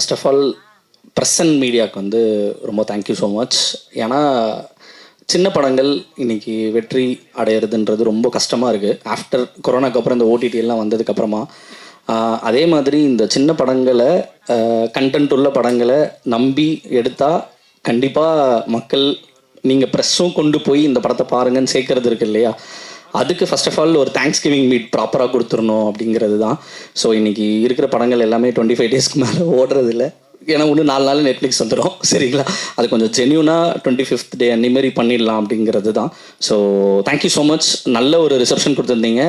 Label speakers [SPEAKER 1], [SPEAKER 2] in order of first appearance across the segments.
[SPEAKER 1] First of all press and மீடியாவுக்கு வந்து ரொம்ப தேங்க்யூ ஸோ மச். ஏன்னா சின்ன படங்கள் இன்றைக்கி வெற்றி அடையிறதுன்றது ரொம்ப கஷ்டமாக இருக்குது. ஆஃப்டர் கொரோனாக்கு அப்புறம் இந்த ஓடிடி எல்லாம் வந்ததுக்கப்புறமா அதே மாதிரி இந்த சின்ன படங்களை கண்டென்ட் உள்ள படங்களை நம்பி எடுத்தால் கண்டிப்பாக மக்கள் நீங்கள் ப்ரெஸ்ஸும் கொண்டு போய் இந்த படத்தை பாருங்கன்னு சேர்க்கறது இருக்கு இல்லையா, அதுக்கு ஃபர்ஸ்ட் ஆஃப் ஆல் ஒரு தேங்க்ஸ் கிவிங் மீட் ப்ராப்பராக கொடுத்துடணும் அப்படிங்கிறது தான். ஸோ இன்றைக்கி இருக்கிற படங்கள் எல்லாமே 25 டேஸ்க்கு மேலே ஓடுறதில்ல. ஏன்னா ஒன்று 4 நாள் நெட்ஃப்ளிக்ஸ் வந்துடும், சரிங்களா? அது கொஞ்சம் ஜென்யூனாக 25th டே அன்னிமாரி பண்ணிடலாம் அப்படிங்கிறது தான். So thank you so much. நல்ல ஒரு ரிசப்ஷன் கொடுத்துருந்தீங்க,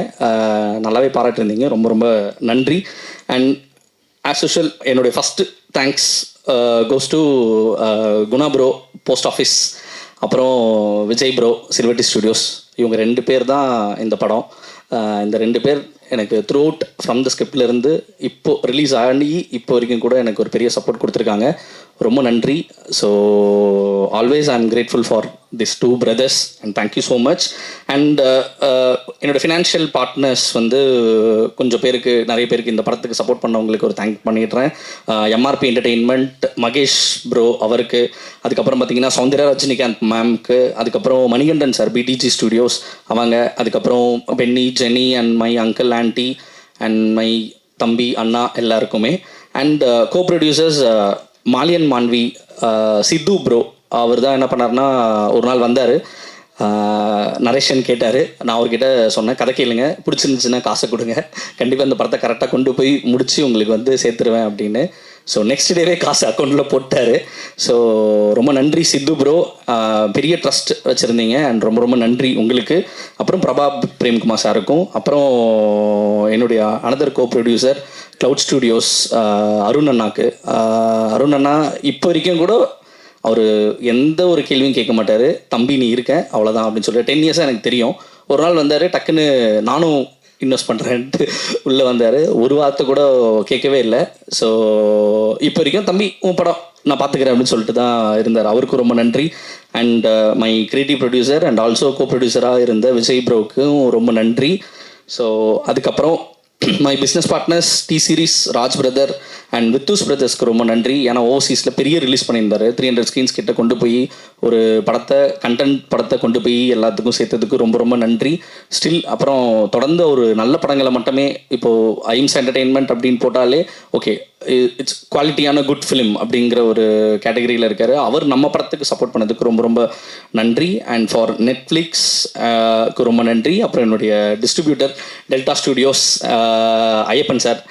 [SPEAKER 1] நல்லாவே பாராட்டிருந்தீங்க, ரொம்ப ரொம்ப நன்றி. அண்ட் ஆஸ் யூஷுவல் என்னுடைய first thanks goes to Guna bro, post office, அப்புறம் விஜய் ப்ரோ, சில்வர்டி ஸ்டுடியோஸ். இவங்க 2 பேர் தான் இந்த படம். இந்த 2 பேர் எனக்கு த்ரூ அவுட் ஃப்ரம் த ஸ்கிரிப்ட்லேருந்து இப்போது ரிலீஸ் ஆகி இப்போ வரைக்கும் கூட எனக்கு ஒரு பெரிய சப்போர்ட் கொடுத்துருக்காங்க. ரொம்ப நன்றி. So always I am grateful for this 2 brothers and thank you so much. And என்னோடய ஃபினான்ஷியல் பார்ட்னர்ஸ் வந்து கொஞ்சம் பேருக்கு, நிறைய பேருக்கு இந்த படத்துக்கு சப்போர்ட் பண்ணவங்களுக்கு ஒரு தேங்க் பண்ணிடுறேன். எம்ஆர்பி என்டர்டெயின்மெண்ட், மகேஷ் ப்ரோ அவருக்கு, அதுக்கப்புறம் பார்த்தீங்கன்னா சௌந்தர்யா ரஜினிகாந்த் மேம்க்கு, அதுக்கப்புறம் மணிகண்டன் சார், பிடிஜி ஸ்டுடியோஸ் அவங்க, அதுக்கப்புறம் Benny, Jenny and my uncle, aunty and my தம்பி, அண்ணா எல்லாருக்குமே. அண்ட் கோ ப்ரொடியூசர்ஸ் மாலியன் மான்வி, சித்து ப்ரோ. அவர் தான் என்ன பண்ணார்னா, ஒரு நாள் வந்தார், நரேஷன் கேட்டார். நான் அவர்கிட்ட சொன்னேன், கதை கேளுங்க, பிடிச்சிருந்துச்சுன்னா காசை கொடுங்க, கண்டிப்பாக இந்த படத்தை கரெக்டாக கொண்டு போய் முடித்து உங்களுக்கு வந்து சேர்த்துருவேன் அப்படின்னு. ஸோ நெக்ஸ்ட் டேவே காசு அக்கௌண்ட்டில் போட்டார். ஸோ ரொம்ப நன்றி சித்து ப்ரோ, பெரிய ட்ரஸ்ட் வச்சுருந்தீங்க அண்ட் ரொம்ப ரொம்ப நன்றி உங்களுக்கு. அப்புறம் பிரபா பிரேம்குமார் சாருக்கும், அப்புறம் என்னுடைய அனதர் கோ ப்ரொடியூசர் க்ளவுட் ஸ்டுடியோஸ் அருண் அண்ணாக்கு. அருண் அண்ணா இப்போ வரைக்கும் கூட அவர் எந்த ஒரு கேள்வியும் கேட்க மாட்டார், தம்பி நீ இருக்க அவ்வளோதான் அப்படின்னு சொல்லிட்டு 10 இயர்ஸாக எனக்கு தெரியும். ஒரு நாள் வந்தார், டக்குன்னு நானும் இன்வெஸ்ட் பண்ணுறேன்ட்டு உள்ளே வந்தார், ஒரு வார்த்தை கூட கேட்கவே இல்லை. ஸோ இப்போ வரைக்கும் தம்பி உன் படம் நான் பார்த்துக்கிறேன் அப்படின்னு சொல்லிட்டு தான் இருந்தார். அவருக்கும் ரொம்ப நன்றி. And my creative producer and also co ப்ரொடியூசராக இருந்த விஜய் ப்ரோவுக்கும் ரொம்ப நன்றி. ஸோ அதுக்கப்புறம் my business partners T Series, Raj brother and வித்தூஸ் பிரதர்ஸ்க்கு ரொம்ப நன்றி. ஏன்னா ஓவர்சீஸில் பெரிய ரிலீஸ் பண்ணியிருந்தார், 300 ஸ்க்ரீன்ஸ் கிட்ட கொண்டு போய் ஒரு படத்தை, கண்டென்ட் படத்தை கொண்டு போய் எல்லாத்துக்கும் சேர்த்ததுக்கு ரொம்ப ரொம்ப நன்றி. ஸ்டில் அப்புறம் தொடர்ந்து ஒரு நல்ல படங்களை மட்டுமே, இப்போது ஐம்ஸ் என்டர்டெயின்மெண்ட் அப்படின்னு போட்டாலே ஓகே இட்ஸ் குவாலிட்டியான குட் ஃபிலிம் அப்படிங்கிற ஒரு கேட்டகரியில் இருக்கார். அவர் நம்ம படத்துக்கு சப்போர்ட் பண்ணதுக்கு ரொம்ப ரொம்ப நன்றி. அண்ட் ஃபார் நெட்ஃப்ளிக்ஸ்க்கு ரொம்ப நன்றி. அப்புறம் என்னுடைய distributor Delta Studios Ayyappan sir,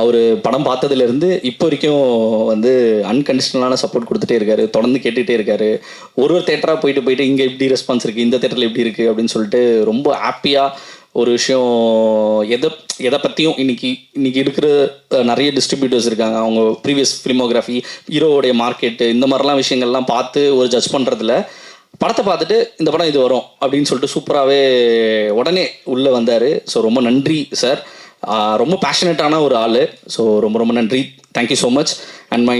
[SPEAKER 1] அவர் படம் பார்த்ததுலேருந்து இப்போ வரைக்கும் வந்து அன்கண்டிஷனலான சப்போர்ட் கொடுத்துட்டே இருக்காரு, தொடர்ந்து கேட்டுகிட்டே இருக்காரு. ஒரு தேட்டராக போயிட்டு இங்கே எப்படி ரெஸ்பான்ஸ் இருக்குது, இந்த தேட்டரில் எப்படி இருக்குது அப்படின்னு சொல்லிட்டு ரொம்ப ஹாப்பியாக ஒரு விஷயம். எதை பற்றியும் இன்னைக்கு இருக்கிற நிறைய டிஸ்ட்ரிபியூட்டர்ஸ் இருக்காங்க, அவங்க ப்ரீவியஸ் ஃபிலிமோகிராஃபி, ஹீரோவுடைய மார்க்கெட்டு, இந்த மாதிரிலாம் விஷயங்கள்லாம் பார்த்து ஒரு ஜட்ஜ் பண்ணுறதுல படத்தை பார்த்துட்டு இந்த படம் இது வரும் அப்படின்னு சொல்லிட்டு சூப்பராகவே உடனே உள்ளே வந்தார். ஸோ ரொம்ப நன்றி சார், ரொம்ப பேஷனேட்டான ஒரு ஆள். ஸோ ரொம்ப ரொம்ப நன்றி, thank you so much. And my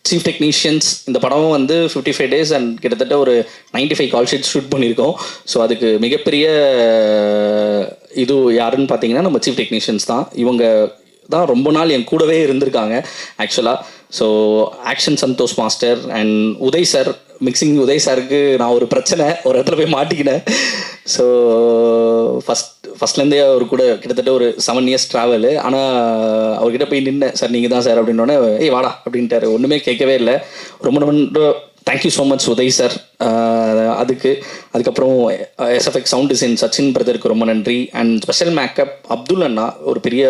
[SPEAKER 1] chief technicians, இந்த படம் வந்து 55 டேஸ் அண்ட் கிட்டத்தட்ட ஒரு 95 கால் ஷீட்ஸ் ஷூட் பண்ணியிருக்கோம். ஸோ அதுக்கு மிகப்பெரிய இது யாருன்னு பார்த்தீங்கன்னா நம்ம சீஃப் டெக்னீஷியன்ஸ் தான். இவங்க தான் ரொம்ப நாள் என் கூடவே இருந்திருக்காங்க ஆக்சுவலாக. So action Santhosh master and Uday sir, mixing Uday சாருக்கு நான் ஒரு பிரச்சனை ஒரு இடத்துல போய் மாட்டிக்கினேன். ஸோ ஃபஸ்ட்லேருந்தே அவர் கூட கிட்டத்தட்ட ஒரு 7 இயர்ஸ் ட்ராவலு. ஆனால் அவர்கிட்ட போய் நின்னேன், சார் நீங்கள் தான் சார் அப்படின்னோடனே ஏய் வாடா அப்படின்ட்டாரு, ஒன்றுமே கேட்கவே இல்லை. ரொம்ப ரொம்ப thank you so much Uday sir. அதுக்கப்புறம் எஸ்எஃப்எக்ஸ் சவுண்ட் டிசைன் சச்சின் பிரதருக்கு ரொம்ப நன்றி. அண்ட் ஸ்பெஷல் மேக்கப் அப்துல் அண்ணா, ஒரு பெரிய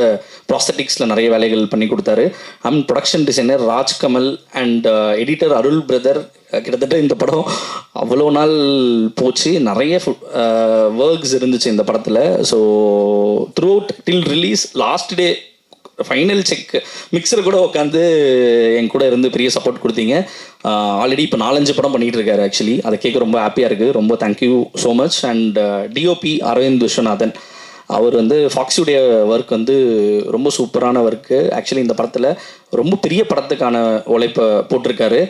[SPEAKER 1] ப்ராஸ்தட்டிக்ஸில் நிறைய வேலைகள் பண்ணி கொடுத்தாரு. And production designer Rajkamal and editor Arul brother. கிட்டத்தட்ட இந்த படம் அவ்வளோ நாள் போச்சு, நிறைய ஒர்க்ஸ் இருந்துச்சு இந்த படத்தில். So throughout till release, last day final check mixer கூட உட்காந்து என் கூட இருந்து பெரிய சப்போர்ட் கொடுத்தீங்க. ஆல்ரெடி இப்போ 4-5 படம் பண்ணிகிட்டு இருக்காரு ஆக்சுவலி, அதை கேட்க ரொம்ப ஹாப்பியாக இருக்குது. ரொம்ப thank you so much. And DOP Aravind Viswanathan, அவர் வந்து ஃபாக்ஸுடைய ஒர்க் வந்து ரொம்ப சூப்பரான ஒர்க்கு. ஆக்சுவலி இந்த படத்தில் ரொம்ப பெரிய படத்துக்கான உழைப்பை போட்டிருக்காரு.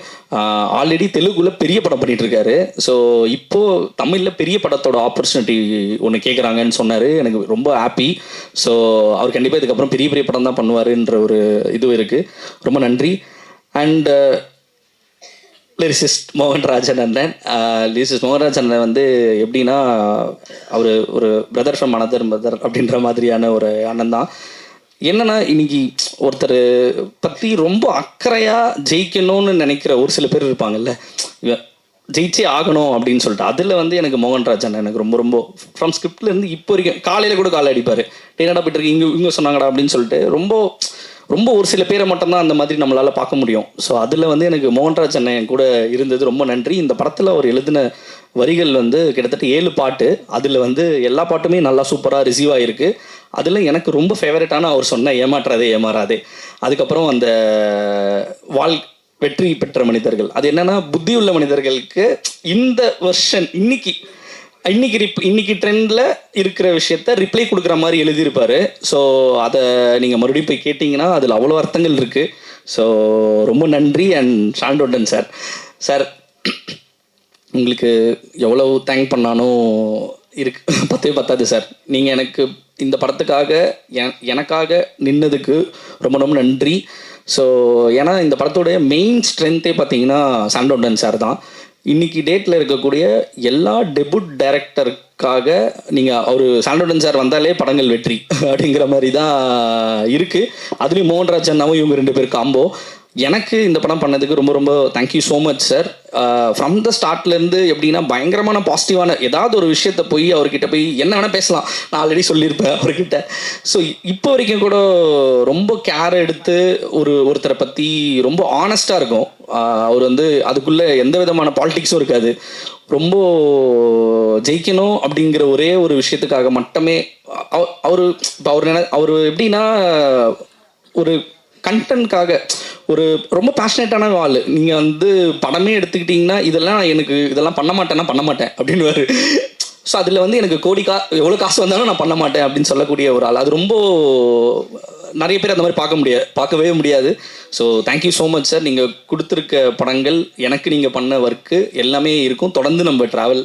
[SPEAKER 1] ஆல்ரெடி தெலுங்குல பெரிய படம் பண்ணிகிட்டு இருக்காரு. ஸோ இப்போது தமிழில் பெரிய படத்தோட ஆப்பர்ச்சுனிட்டி ஒன்று கேட்குறாங்கன்னு சொன்னார், எனக்கு ரொம்ப ஹாப்பி. ஸோ அவர் கண்டிப்பாக இதுக்கப்புறம் பெரிய பெரிய படம் தான் பண்ணுவாருன்ற ஒரு இது இருக்குது. ரொம்ப நன்றி. அண்ட் லிரிசிஸ்ட் மோகன்ராஜன் அண்ணன். லிரிசிஸ்ட் மோகன்ராஜன் அண்ணன் வந்து எப்படின்னா அவர் ஒரு பிரதர் ஃப்ரம் அனதர் பிரதர் அப்படின்ற மாதிரியான ஒரு அண்ணன் தான். என்னன்னா இன்னைக்கு ஒருத்தர் பற்றி ரொம்ப அக்கறையாக ஜெயிக்கணும்னு நினைக்கிற ஒரு சில பேர் இருப்பாங்கல்ல, ஜெயிச்சே ஆகணும் அப்படின்னு சொல்லிட்டு. அதில் வந்து எனக்கு மோகன்ராஜன் எனக்கு ரொம்ப ரொம்ப ஃப்ரம் ஸ்கிரிப்ட்லேருந்து இப்போ வரைக்கும் காலையில் கூட காலை அடிப்பார், என்னடா போயிட்டு இருக்கு இங்கே சொன்னாங்கடா அப்படின்னு சொல்லிட்டு. ரொம்ப ரொம்ப ஒரு சில பேரை மட்டும்தான் அந்த மாதிரி நம்மளால் பார்க்க முடியும். ஸோ அதில் வந்து எனக்கு மோகன்ராஜ் அண்ணன் கூட இருந்தது ரொம்ப நன்றி. இந்த படத்தில் அவர் எழுதின வரிகள் வந்து கிட்டத்தட்ட 7 பாட்டு, அதில் வந்து எல்லா பாட்டுமே நல்லா சூப்பராக ரிசீவ் ஆகிருக்கு. அதில் எனக்கு ரொம்ப ஃபேவரட்டான அவர் சொன்ன ஏமாற்றாதே ஏமாறாதே, அதுக்கப்புறம் அந்த வெற்றி பெற்ற மனிதர்கள், அது என்னன்னா புத்தியுள்ள மனிதர்களுக்கு இந்த வெர்ஷன் இன்னைக்கு ட்ரெண்டில் இருக்கிற விஷயத்த ரிப்ளை கொடுக்குற மாதிரி எழுதியிருப்பார். ஸோ அதை நீங்கள் மறுபடியும் போய் கேட்டிங்கன்னா அதில் அவ்வளோ அர்த்தங்கள் இருக்குது. ஸோ ரொம்ப நன்றி. அண்ட் சாண்டோடன் சார் உங்களுக்கு எவ்வளோ தேங்க் பண்ணாலும் பத்தாது சார். நீங்கள் எனக்கு இந்த படத்துக்காக எனக்காக நின்னதுக்கு ரொம்ப ரொம்ப நன்றி. ஸோ ஏன்னா இந்த படத்தோடைய மெயின் ஸ்ட்ரென்த்தே பார்த்தீங்கன்னா சாண்டோடன் சார் தான். இன்னைக்கு டேட்டில் இருக்கக்கூடிய எல்லா டெபுட் டைரக்டருக்காக நீங்கள் அவர் சாண்டோடன் சார் வந்தாலே படங்கள் வெற்றி அப்படிங்கிற மாதிரி தான் இருக்குது. அதுலேயும் மோகன்ராஜ் அண்ணாவும் இவங்க 2 பேர் காம்போ. எனக்கு இந்த படம் பண்ணதுக்கு ரொம்ப ரொம்ப thank you so much sir. From the ஸ்டார்ட்லேருந்து எப்படின்னா பயங்கரமான பாசிட்டிவான ஏதாவது ஒரு விஷயத்த போய் அவர்கிட்ட போய் என்ன வேணால் பேசலாம், நான் ஆல்ரெடி சொல்லியிருப்பேன் அவர்கிட்ட. ஸோ இப்போ வரைக்கும் கூட ரொம்ப கேர் எடுத்து ஒருத்தரை பற்றி ரொம்ப ஆனஸ்டாக இருக்கும். அவர் வந்து அதுக்குள்ளே எந்த விதமான பாலிடிக்ஸும் இருக்காது. ரொம்ப ஜெயிக்கணும் அப்படிங்கிற ஒரே ஒரு விஷயத்துக்காக மட்டுமே அவர் எப்படின்னா ஒரு கண்டென்ட்காக ஒரு ரொம்ப பேஷனேட்டான ஆள். நீங்கள் வந்து படமே எடுத்துக்கிட்டிங்கன்னா இதெல்லாம் பண்ண மாட்டேன் அப்படின்னு. ஸோ அதில் வந்து எனக்கு எவ்வளோ காசு வந்தாலும் நான் பண்ண மாட்டேன் அப்படின்னு சொல்லக்கூடிய ஒரு ஆள். அது ரொம்ப நிறைய பேர் அந்த மாதிரி பார்க்கவே முடியாது. So thank you so much sir. நீங்கள் கொடுத்துருக்க படங்கள் எனக்கு நீங்கள் பண்ண ஒர்க்கு எல்லாமே இருக்கும். தொடர்ந்து நம்ம ட்ராவல்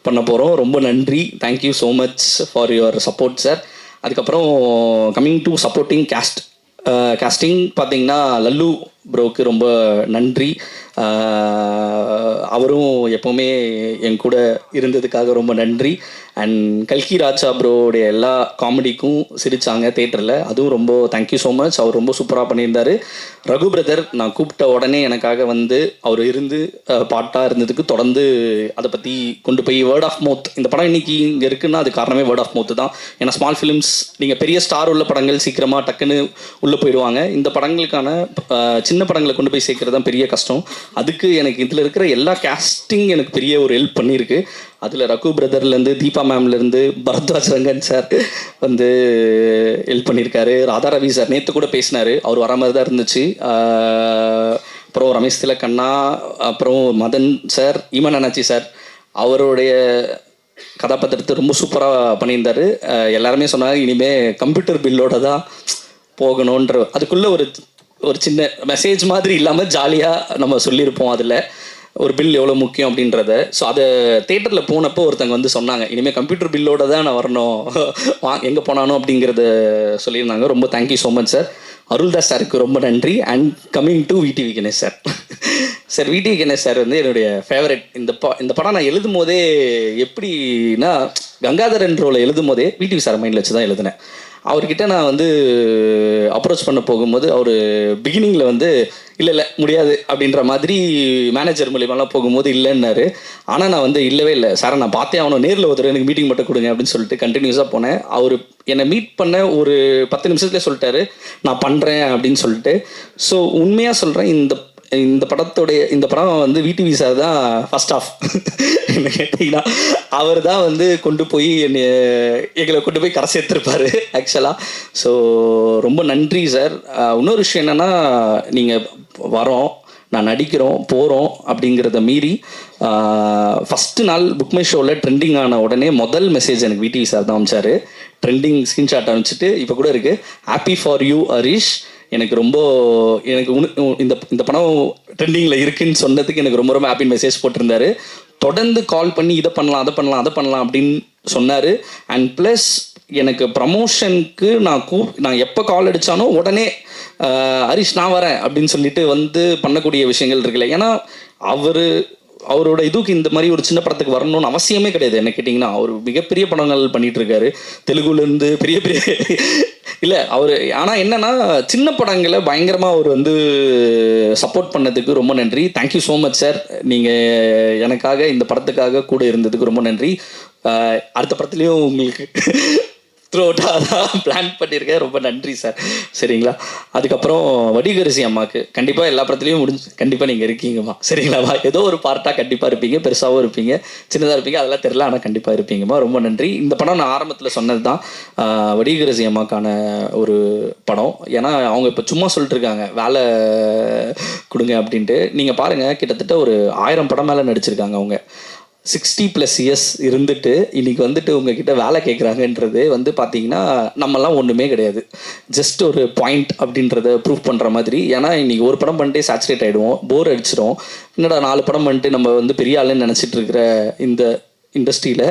[SPEAKER 1] பண்ண போகிறோம். ரொம்ப நன்றி. Thank you so much for your support sir. அதுக்கப்புறம் கம்மிங் டு சப்போர்ட்டிங் காஸ்டிங் பார்த்தீங்கன்னா லல்லு ப்ரோக்கு ரொம்ப நன்றி. அவரும் எப்போவுமே என் கூட இருந்ததுக்காக ரொம்ப நன்றி. அண்ட் கல்கி ராஜா ப்ரோடைய எல்லா காமெடிக்கும் சிரித்தாங்க தேட்டரில், அதுவும் ரொம்ப தேங்க்யூ ஸோ மச். அவர் ரொம்ப சூப்பராக பண்ணியிருந்தார். ரகு பிரதர் நான் கூப்பிட்ட உடனே எனக்காக வந்து அவர் இருந்து பாட்டாக இருந்ததுக்கு தொடர்ந்து அதை பற்றி கொண்டு போய் வேர்ட் ஆஃப் மவுத், இந்த படம் இன்னைக்கு இங்கே இருக்குன்னா அது காரணமே வேர்ட் ஆஃப் மவுத் தான். ஏன்னா ஸ்மால் ஃபிலிம்ஸ் நீங்கள் பெரிய ஸ்டார் உள்ள படங்கள் சீக்கிரமாக டக்குன்னு உள்ளே போயிடுவாங்க. இந்த படங்களுக்கான சின்ன படங்களை கொண்டு போய் சேர்க்கறது தான் பெரிய கஷ்டம். அதுக்கு எனக்கு இதில் இருக்கிற எல்லா கேஸ்டிங் எனக்கு பெரிய ஒரு ஹெல்ப் பண்ணியிருக்கு. அதில் ரகு பிரதர்லேருந்து தீபா மேம்லேருந்து பரத்வாஜ் ரங்கன் சார் வந்து ஹெல்ப் பண்ணியிருக்காரு. ராதா ரவி சார் நேற்று கூட பேசினார், அவர் வர மாதிரி தான் இருந்துச்சு. அப்புறம் ரமேஷ் திலக்கண்ணா, அப்புறம் மதன் சார், ஈமன் அண்ணாச்சி சார் அவருடைய கதாபாத்திரத்தை ரொம்ப சூப்பராக பண்ணியிருந்தார். எல்லாருமே சொன்னாங்க இனிமேல் கம்ப்யூட்டர் பில்லோட தான் போகணுன்ற, அதுக்குள்ளே ஒரு சின்ன மெசேஜ் மாதிரி இல்லாமல் ஜாலியாக நம்ம சொல்லியிருப்போம் அதில் ஒரு பில் எவ்வளோ முக்கியம் அப்படின்றத. ஸோ அதை தேட்டரில் போனப்போ ஒருத்தங்க வந்து சொன்னாங்க இனிமேல் கம்ப்யூட்டர் பில்லோட தான் நான் வரணும் எங்கே போனானோ அப்படிங்கிறத சொல்லியிருந்தாங்க. ரொம்ப thank you so much sir. Aruldas சாருக்கு ரொம்ப நன்றி. And coming to VTV Ganesh sir. Sir VTV Ganesh sir வந்து என்னுடைய ஃபேவரட். இந்த படம் நான் எழுதும் போதே எப்படின்னா கங்காதரன் ரோலை எழுதும் போதே விடிவி சார் மைண்டில் வச்சு தான் எழுதினேன். அவர்கிட்ட நான் வந்து அப்ரோச் பண்ண போகும்போது அவர் பிகினிங்கில் வந்து இல்லை முடியாது அப்படின்ற மாதிரி மேனேஜர் மூலியமாலாம் போகும்போது இல்லைன்னாரு. ஆனால் நான் வந்து இல்லவே இல்லை சார், நான் பார்த்தே ஆகணும், நேரில் ஒருத்தர் எனக்கு மீட்டிங் மட்டும் கொடுங்க அப்படின்னு சொல்லிட்டு கண்டினியூஸாக போனேன். அவர் என்னை மீட் பண்ண ஒரு 10 நிமிஷத்துலேயே சொல்லிட்டாரு நான் பண்ணுறேன் அப்படின்னு சொல்லிட்டு. ஸோ உண்மையாக சொல்கிறேன், இந்த படம் வந்து விடிவி சார் தான் ஃபர்ஸ்ட் ஆஃப் என்ன கேட்டிங்கன்னா அவர் தான் வந்து கொண்டு போய் எங்களை கொண்டு போய் கரை சேர்த்துருப்பார் ஆக்சுவலாக. ஸோ ரொம்ப நன்றி சார். இன்னொரு விஷயம் என்னென்னா நீங்கள் வரோம், நான் நடிக்கிறோம், போகிறோம் அப்படிங்கிறத மீறி ஃபஸ்ட்டு நாள் புக் மை ஷோவில் ட்ரெண்டிங் ஆன உடனே முதல் மெசேஜ் எனக்கு விடிவி சார் தான் அனுப்பிச்சார். ட்ரெண்டிங் ஸ்க்ரீன்ஷாட் அனுப்பிச்சிட்டு இப்போ கூட இருக்குது, ஹாப்பி ஃபார் யூ ஹரிஷ். எனக்கு இந்த படம் ட்ரெண்டிங்கில் இருக்குன்னு சொன்னதுக்கு எனக்கு ரொம்ப ரொம்ப ஹாப்பின்னு மெசேஜ் போட்டிருந்தாரு. தொடர்ந்து கால் பண்ணி இதை பண்ணலாம் அதை பண்ணலாம் அப்படின்னு சொன்னார். அண்ட் ப்ளஸ் எனக்கு ப்ரமோஷனுக்கு நான் எப்போ கால் அடித்தானோ உடனே ஹரிஷ் நான் வரேன் அப்படின்னு சொல்லிட்டு வந்து பண்ணக்கூடிய விஷயங்கள் இருக்குல்ல. ஏன்னா அவரோட இதுக்கு இந்த மாதிரி ஒரு சின்ன படத்துக்கு வரணும்னு அவசியமே கிடையாது. என்ன கேட்டிங்கன்னா அவர் மிகப்பெரிய படங்கள் பண்ணிட்டு இருக்காரு தெலுங்குலேருந்து பெரிய பெரிய இல்லை அவர். ஆனால் என்னன்னா சின்ன படங்களை பயங்கரமாக அவர் வந்து சப்போர்ட் பண்ணதுக்கு ரொம்ப நன்றி. Thank you so much sir. நீங்கள் எனக்காக இந்த படத்துக்காக கூட இருந்ததுக்கு ரொம்ப நன்றி. அடுத்த படத்துலேயும் உங்களுக்கு த்ரூ அவுட்டாக தான் பிளான் பண்ணியிருக்கேன். ரொம்ப நன்றி சார். சரிங்களா. அதுக்கப்புறம் வடிகரிசி அம்மாவுக்கு கண்டிப்பாக எல்லா படத்துலையும் கண்டிப்பாக நீங்கள் இருக்கீங்கம்மா. சரிங்களாம்மா. ஏதோ ஒரு பார்ட்டாக கண்டிப்பாக இருப்பீங்க, பெருசாகவும் இருப்பீங்க, சின்னதாக இருப்பீங்க, அதெல்லாம் தெரில, ஆனால் கண்டிப்பாக இருப்பீங்கம்மா. ரொம்ப நன்றி. இந்த படம் நான் ஆரம்பத்தில் சொன்னது தான் வடிகரிசி அம்மாக்கான ஒரு படம். ஏன்னா அவங்க இப்போ சும்மா சொல்லிட்டு இருக்காங்க வேலை கொடுங்க அப்படின்ட்டு. நீங்கள் பாருங்கள், கிட்டத்தட்ட ஒரு 1000 படம் மேலே நடிச்சிருக்காங்க அவங்க. 60+ இயர்ஸ் இருந்துட்டு இன்னைக்கு வந்துட்டு உங்ககிட்ட வேலை கேட்குறாங்கன்றது வந்து பார்த்தீங்கன்னா நம்மலாம் ஒன்றுமே கிடையாது, ஜஸ்ட் ஒரு பாயிண்ட் அப்படின்றத ப்ரூவ் பண்ணுற மாதிரி. ஏன்னா இன்னைக்கு ஒரு படம் பண்ணிட்டு சேச்சுரேட் ஆகிடுவோம், போர் அடிச்சிடும். என்னடா 4 படம் பண்ணிட்டு நம்ம வந்து பெரிய ஆளுன்னு நினச்சிட்டு இருக்கிற இந்த இண்டஸ்ட்ரியில்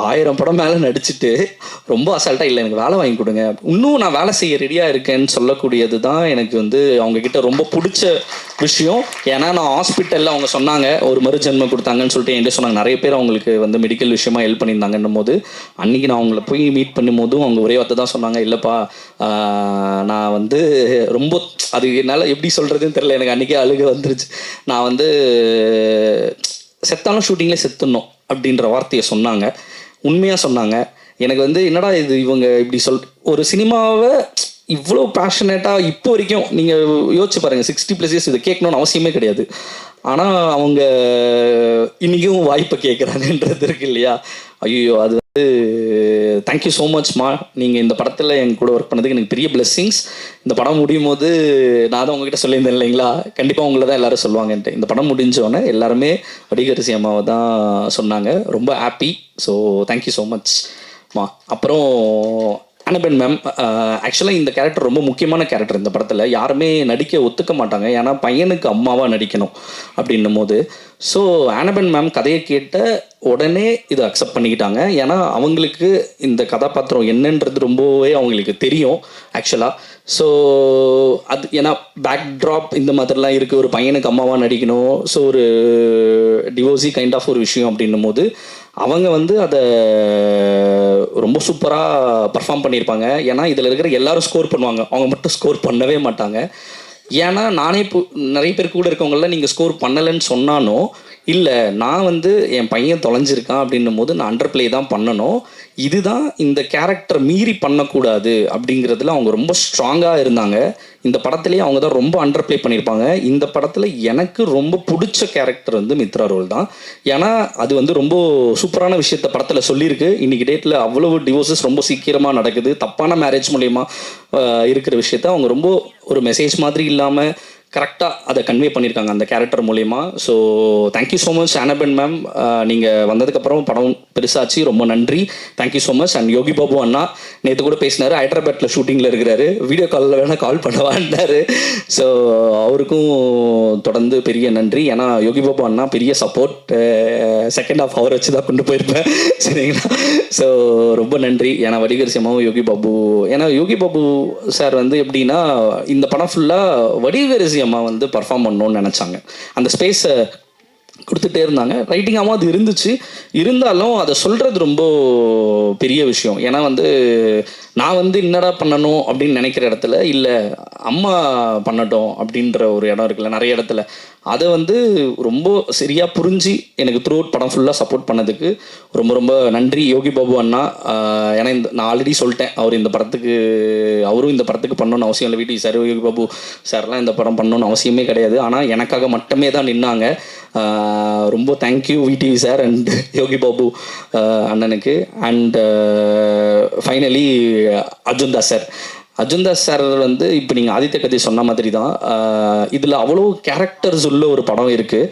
[SPEAKER 1] 1000 படம் மேலே நடிச்சுட்டு ரொம்ப அசால்ட்டாக இல்லை எனக்கு வேலை வாங்கி கொடுங்க, இன்னும் நான் வேலை செய்ய ரெடியாக இருக்கேன்னு சொல்லக்கூடியது தான் எனக்கு வந்து அவங்கக்கிட்ட ரொம்ப பிடிச்ச விஷயம். ஏன்னா நான் ஹாஸ்பிட்டலில் அவங்க சொன்னாங்க ஒரு மறுஜென்மம் கொடுத்தாங்கன்னு சொல்லிட்டு என்கிட்ட சொன்னாங்க. நிறைய பேர் அவங்களுக்கு வந்து மெடிக்கல் விஷயமா ஹெல்ப் பண்ணியிருந்தாங்கன்னும் போது அன்றைக்கி நான் அவங்கள போய் மீட் பண்ணும் போதும் அவங்க ஒரே வார்த்தை தான் சொன்னாங்க, இல்லைப்பா நான் வந்து ரொம்ப அது என்னால் எப்படி சொல்கிறதுன்னு தெரியல, எனக்கு அன்றைக்கே அழுக வந்துருச்சு. நான் வந்து செத்தாலும் ஷூட்டிங்லேயே செத்துடணும் அப்படின்ற வார்த்தையை சொன்னாங்க. உண்மையாக சொன்னாங்க. எனக்கு வந்து என்னடா இது இவங்க இப்படி ஒரு சினிமாவை இவ்வளோ பேஷனேட்டாக இப்போ வரைக்கும் நீங்கள் யோசிச்சு பாருங்கள். 60+ இயர்ஸ் இதை கேட்கணுன்னு அவசியமே கிடையாது. ஆனால் அவங்க இன்றைக்கும் வாய்ப்பை கேட்குறாங்கன்றது இருக்கு இல்லையா. ஐயோ அது வந்து தேங்க்யூ ஸோ மச்மா. நீங்கள் இந்த படத்தில் என் கூட ஒர்க் பண்ணதுக்கு எனக்கு பெரிய பிளெஸ்ஸிங்ஸ். இந்த படம் முடியும் போது நான் தான் உங்ககிட்ட சொல்லியிருந்தேன் இல்லைங்களா, கண்டிப்பாக உங்களை தான் எல்லோரும் சொல்லுவாங்கன்ட்டு. இந்த படம் முடிஞ்சோடனே எல்லாருமே வடிகரிசி அம்மாவை தான் சொன்னாங்க. ரொம்ப ஹாப்பி. ஸோ தேங்க்யூ ஸோ மச்மா. அப்புறம் அனபென் மேம், ஆக்சுவலாக இந்த கேரக்டர் ரொம்ப முக்கியமான கேரக்டர் இந்த படத்தில். யாருமே நடிக்க ஒத்துக்க மாட்டாங்க, ஏன்னா பையனுக்கு அம்மாவாக நடிக்கணும் அப்படின்னும் போது. ஸோ அனபென் மேம் கதையை கேட்ட உடனே இதை அக்செப்ட் பண்ணிக்கிட்டாங்க. ஏன்னா அவங்களுக்கு இந்த கதாபாத்திரம் என்னன்றது ரொம்பவே அவங்களுக்கு தெரியும் ஆக்சுவலாக. ஸோ அது ஏன்னா பேக் ட்ராப் இந்த மாதிரிலாம் இருக்குது, ஒரு பையனுக்கு அம்மாவாக நடிக்கணும், ஸோ ஒரு டிவோர்ஸி கைண்ட் ஆஃப் ஒரு விஷயம் அப்படின்னும் போது அவங்க வந்து அதை ரொம்ப சூப்பராக பர்ஃபார்ம் பண்ணியிருப்பாங்க. ஏன்னா இதில் இருக்கிற எல்லாரும் ஸ்கோர் பண்ணுவாங்க, அவங்க மட்டும் ஸ்கோர் பண்ணவே மாட்டாங்க. ஏன்னா நானே இப்போ நிறைய பேர் கூட இருக்கவங்கள நீங்கள் ஸ்கோர் பண்ணலைன்னு சொன்னாலும் இல்லை, நான் வந்து என் பையன் தொலைஞ்சிருக்கான் அப்படின்னும் போது நான் அண்டர் பிளே தான் பண்ணணும், இதுதான் இந்த கேரக்டர் மீறி பண்ணக்கூடாது அப்படிங்கிறதுல அவங்க ரொம்ப ஸ்ட்ராங்காக இருந்தாங்க. இந்த படத்துலேயே அவங்க தான் ரொம்ப அண்டர் பிளே பண்ணியிருப்பாங்க. இந்த படத்தில் எனக்கு ரொம்ப பிடிச்ச கேரக்டர் வந்து மித்ரா ரோல் தான். ஏன்னா அது வந்து ரொம்ப சூப்பரான விஷயத்த படத்தில் சொல்லியிருக்கு. இன்றைக்கி டேட்டில் அவ்வளோ டிவோர்ஸஸ் ரொம்ப சீக்கிரமாக நடக்குது, தப்பான மேரேஜ் மூலயமா இருக்கிற விஷயத்த அவங்க ரொம்ப ஒரு மெசேஜ் மாதிரி இல்லாமல் கரெக்டாக அதை கன்வே பண்ணியிருக்காங்க அந்த கேரக்டர் மூலயமா. So thank you so much Annaben ma'am. நீங்கள் வந்ததுக்கப்புறம் படம் பெருசாச்சு, ரொம்ப நன்றி. Thank you so much. And Yogi Babu அண்ணா நேற்று கூட பேசினார், ஹைதராபாத்தில் ஷூட்டிங்கில் இருக்கிறாரு, வீடியோ காலில் வேணால் கால் பண்ணவான்னாரு. ஸோ அவருக்கும் தொடர்ந்து பெரிய நன்றி. ஏன்னா யோகி பாபு அண்ணா பெரிய சப்போர்ட். செகண்ட் ஹாஃப் அவர் வச்சு தான் கொண்டு போயிருப்பேன். சரிங்களா. ஸோ ரொம்ப நன்றி. ஏன்னா வடிகரிசி அம்மாவும் யோகி பாபு, ஏன்னா யோகி பாபு சார் வந்து எப்படின்னா இந்த படம் ஃபுல்லாக வடிகரிசி அம்மா வந்து பர்ஃபார்ம் பண்ணணும்னு நினச்சாங்க. அந்த ஸ்பேஸை கொடுத்துட்டே இருந்தாங்க. ரைட்டிங்காகவும் அது இருந்துச்சு, இருந்தாலும் அதை சொல்கிறது ரொம்ப பெரிய விஷயம். ஏன்னா வந்து நான் வந்து என்னடா பண்ணணும் அப்படின்னு நினைக்கிற இடத்துல இல்லை அம்மா பண்ணட்டும் அப்படின்ற ஒரு இடம் இருக்குல்ல நிறைய இடத்துல, அதை வந்து ரொம்ப சரியாக புரிஞ்சு எனக்கு த்ரூ அவுட் படம் ஃபுல்லாக சப்போர்ட் பண்ணதுக்கு ரொம்ப ரொம்ப நன்றி யோகி பாபு அண்ணா. ஏன்னா நான் ஆல்ரெடி சொல்லிட்டேன், அவரும் இந்த படத்துக்கு பண்ணணும்னு அவசியம் இல்லை. வீட்டு சார் யோகி பாபு சார்லாம் இந்த படம் பண்ணணும்னு அவசியமே கிடையாது, ஆனால் எனக்காக மட்டுமே தான் நின்னாங்க. ரொம்ப thank you VTV sir and Yogi Babu அண்ணனுக்கு. And finally Arjun Das sir வந்து இப்போ நீங்கள் ஆதித்ய கதை சொன்ன மாதிரி தான் இதில் அவ்வளோ கேரக்டர்ஸ் உள்ள ஒரு படம் இருக்குது.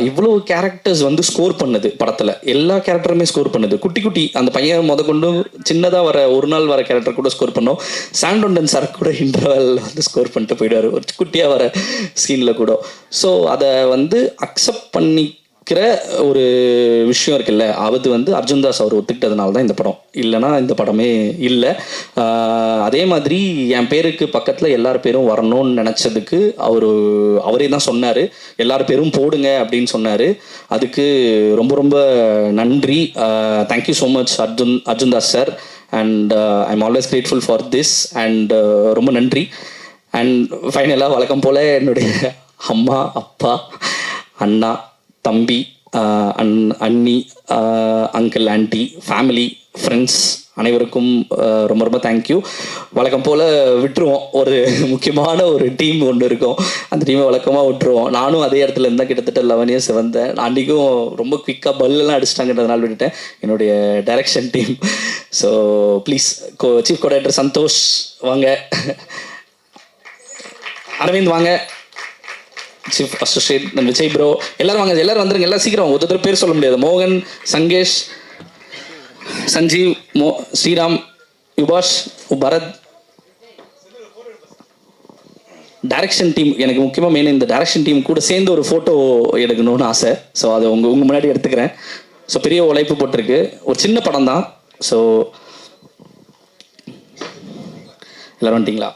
[SPEAKER 1] இவ்வளோ கேரக்டர்ஸ் வந்து ஸ்கோர் பண்ணுது படத்தில், எல்லா கேரக்டருமே ஸ்கோர் பண்ணுது. குட்டி குட்டி அந்த பையன் கொண்டு சின்னதாக வர ஒரு நாள் வர கேரக்டர் கூட ஸ்கோர் பண்ணோம். சாண்டோண்டன் சார் கூட இன்டர்வல் வந்து ஸ்கோர் பண்ணிட்டு போயிடுவார் ஒரு குட்டியாக வர சீனில் கூட. ஸோ அதை வந்து அக்செப்ட் பண்ணி ஒரு விஷயம் இருக்குல்ல, அது வந்து அர்ஜுன் தாஸ் அவர் ஒத்துக்கிட்டதுனால தான் இந்த படம், இல்லைன்னா இந்த படமே இல்லை. அதே மாதிரி என் பேருக்கு பக்கத்தில் எல்லார் பேரும் வரணும்னு நினச்சதுக்கு அவரே தான் சொன்னார், எல்லார் பேரும் போடுங்க அப்படின்னு சொன்னார். அதுக்கு ரொம்ப ரொம்ப நன்றி. Thank you so much Arjun Das sir. And I'm always grateful for this. And ரொம்ப நன்றி. அண்ட் ஃபைனலாக வழக்கம் போல் என்னுடைய அம்மா, அப்பா, அண்ணா, தம்பி, அண்ணி, அங்கிள், ஆண்டி, ஃபேமிலி, ஃப்ரெண்ட்ஸ் அனைவருக்கும் ரொம்ப ரொம்ப தேங்க்யூ. வழக்கம் போல் விட்டுருவோம், ஒரு முக்கியமான ஒரு டீம் ஒன்று இருக்கும், அந்த டீமை வழக்கமாக விட்டுருவோம். நானும் அதே இடத்துல இருந்தால் கிட்டத்தட்ட 11 இயர்ஸ் வந்தேன். அன்றைக்கும் ரொம்ப குவிக்காக பல்லெல்லாம் அடிச்சிட்டாங்கன்றதுனால விட்டுட்டேன். என்னுடைய direction team. So please chief coordinator Santhosh வாங்க, அரவிந்த் வாங்க, சீஃப் அசோசியேட் விஜய் ப்ரோ, எல்லாரும் வாங்க, எல்லாரும் வந்துருங்க, எல்லாம் சீக்கிரம். ஒருத்தர் பேர் சொல்ல முடியாது. மோகன், சங்கேஷ், சஞ்சீவ், ஸ்ரீராம், யுபாஷ், பரத். டைரக்ஷன் டீம் எனக்கு முக்கியமாக மெயின், இந்த டைரக்ஷன் டீம் கூட சேர்ந்து ஒரு ஃபோட்டோ எடுக்கணும்னு ஆசை. ஸோ அதை உங்கள் முன்னாடி எடுத்துக்கிறேன். ஸோ பெரிய உழைப்பு போட்டிருக்கு, ஒரு சின்ன படம் தான். ஸோ எல்லாரும் வந்துட்டீங்களா?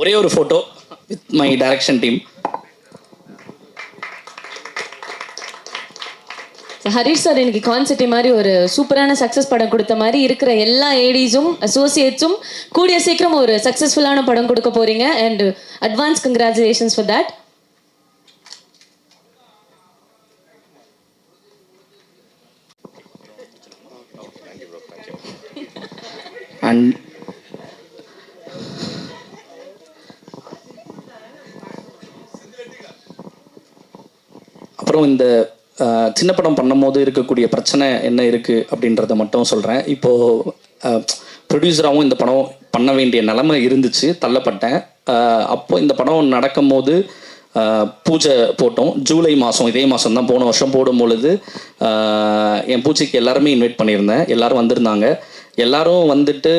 [SPEAKER 1] ஒரே ஒரு photo with my direction team.
[SPEAKER 2] Harish sir எனக்கு கான்செப்ட் மாதிரி ஒரு சூப்பரான சக்ஸஸ் படம் கொடுத்த மாதிரி இருக்கிற எல்லா ஏடிஸும் அசோசியேட்ஸும் கூடிய சீக்கிரம் ஒரு சக்ஸஸ்ஃபுல்லான படம் கொடுக்க போறீங்க. And advance congratulations for that.
[SPEAKER 1] And அப்புறம் இந்த சின்ன படம் பண்ணும்போது இருக்கக்கூடிய பிரச்சனை என்ன இருக்குது அப்படின்றத மட்டும் சொல்கிறேன். இப்போது ப்ரொடியூசராகவும் இந்த படம் பண்ண வேண்டிய நிலைமை இருந்துச்சு, தள்ளப்பட்டேன். அப்போ இந்த படம் நடக்கும்போது பூஜை போட்டோம். ஜூலை மாதம், இதே மாதம் தான், போன வருஷம் போடும் பொழுது என் பூஜைக்கு எல்லாருமே இன்வைட் பண்ணியிருந்தேன். எல்லோரும் வந்திருந்தாங்க. எல்லாரும் வந்துட்டு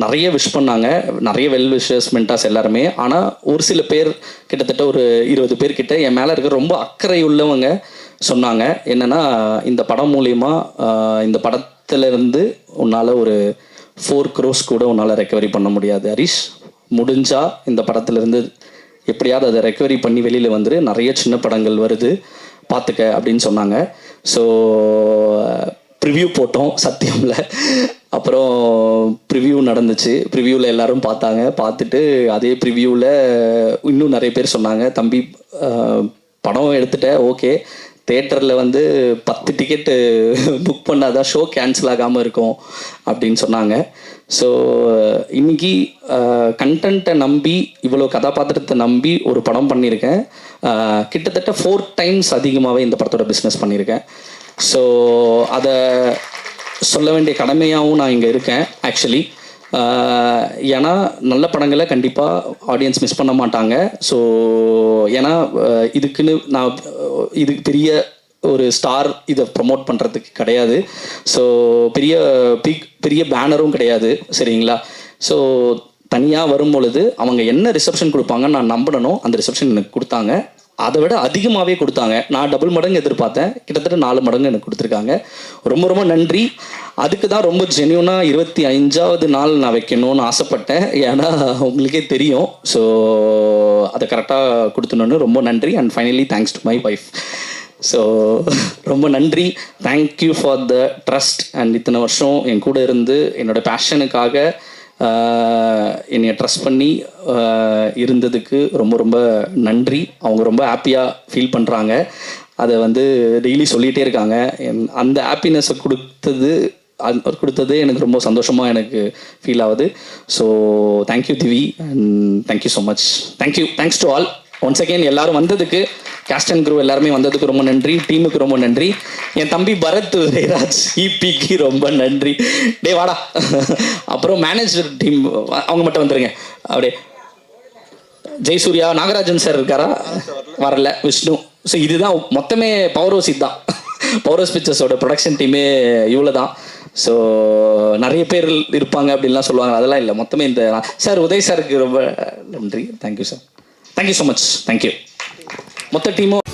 [SPEAKER 1] நிறைய விஷ் பண்ணாங்க, நிறைய வெல் விஷஸ், மென்டாஸ் எல்லாருமே. ஆனால் ஒரு சில பேர், கிட்டத்தட்ட ஒரு 20 பேர்கிட்ட என் மேலே இருக்க ரொம்ப அக்கறை உள்ளவங்க சொன்னாங்க என்னென்னா, இந்த படம் மூலயமா இந்த படத்துலேருந்து உன்னால் ஒரு 4 crores கூட உன்னால் ரெக்கவரி பண்ண முடியாது ஹரிஷ். முடிஞ்சால் இந்த படத்துலேருந்து எப்படியாவது அதை ரெக்கவரி பண்ணி வெளியில் வந்துரு, நிறைய சின்ன படங்கள் வருது பார்த்துக்க அப்படின்னு சொன்னாங்க. ஸோ ப்ரிவ்யூ போட்டோம் சத்தியமில். அப்புறம் ப்ரிவ்யூ நடந்துச்சு. ப்ரிவ்யூவில் எல்லோரும் பார்த்தாங்க. பார்த்துட்டு அதே ப்ரிவ்யூவில் இன்னும் நிறைய பேர் சொன்னாங்க, தம்பி படம் எடுத்துட்டேன், ஓகே, தேட்டரில் வந்து 10 டிக்கெட்டு புக் பண்ணாதான் ஷோ கேன்சல் ஆகாமல் இருக்கும் அப்படின்னு சொன்னாங்க. ஸோ இன்றைக்கி கண்டென்ட்டை நம்பி, இவ்வளோ கதாபாத்திரத்தை நம்பி ஒரு படம் பண்ணியிருக்கேன். கிட்டத்தட்ட 4 times அதிகமாகவே இந்த படத்தோட பிஸ்னஸ் பண்ணியிருக்கேன். ஸோ அதை சொல்ல வேண்டிய கடமையாகவும் நான் இங்கே இருக்கேன் ஆக்சுவலி. ஏன்னா நல்ல படங்களை கண்டிப்பாக ஆடியன்ஸ் மிஸ் பண்ண மாட்டாங்க. ஸோ ஏன்னா இதுக்குன்னு நான் இதுக்கு பெரிய ஒரு ஸ்டார் இதை ப்ரமோட் பண்ணுறதுக்கு கிடையாது. ஸோ பெரிய பேனரும் கிடையாது, சரிங்களா? ஸோ தனியாக வரும் பொழுது அவங்க என்ன ரிசப்ஷன் கொடுப்பாங்கன்னு நான் நம்பணும். அந்த ரிசப்ஷன் எனக்கு கொடுத்தாங்க, அதை விட அதிகமாகவே கொடுத்தாங்க. நான் டபுள் மடங்கு எதிர்பார்த்தேன், கிட்டத்தட்ட 4 மடங்கு எனக்கு கொடுத்துருக்காங்க. ரொம்ப ரொம்ப நன்றி. அதுக்கு தான் ரொம்ப ஜென்யூனாக 25வது நாள் நான் வைக்கணும்னு ஆசைப்பட்டேன். ஏன்னா உங்களுக்கே தெரியும். ஸோ அதை கரெக்டாக கொடுத்துணுன்னு ரொம்ப நன்றி. And finally thanks to my wife. So ரொம்ப நன்றி. Thank you for the trust. And இத்தனை வருஷம் என் கூட இருந்து என்னோடய பேஷனுக்காக என்னை ட்ரஸ்ட் பண்ணி இருந்ததுக்கு ரொம்ப ரொம்ப நன்றி. அவங்க ரொம்ப ஹாப்பியாக ஃபீல் பண்ணுறாங்க, அதை வந்து டெய்லி சொல்லிகிட்டே இருக்காங்க. அந்த ஹாப்பினஸை கொடுத்தது எனக்கு ரொம்ப சந்தோஷமாக எனக்கு ஃபீல் ஆகுது. So thank you Divi, and thank you so much. Thanks to all once again. எல்லாரும் வந்ததுக்கு, கேஸ்ட் அண்ட் க்ரூ எல்லாருமே வந்ததுக்கு ரொம்ப நன்றி. டீமுக்கு ரொம்ப நன்றி. என் தம்பி பரத் உதயராஜ் இபிக்கு ரொம்ப நன்றி. டே வாடா. அப்புறம் மேனேஜர் டீம் அவங்க மட்டும் வந்துருங்க. அப்படியே ஜெயசூர்யா, நாகராஜன் சார் இருக்காரா? வரல. விஷ்ணு. ஸோ இதுதான் மொத்தமே பவர் ஹவுஸ். இதுதான் பவர் ஹவுஸ் பிக்சர்ஸோட ப்ரொடக்ஷன் டீமே இவ்வளோ தான். ஸோ நிறைய பேர் இருப்பாங்க அப்படின்லாம் சொல்லுவாங்க, அதெல்லாம் இல்லை. மொத்தமே இந்த சார் உதய் சாருக்கு ரொம்ப நன்றி. Thank you sir. Thank you so much. Thank you மொத்த டீமும்.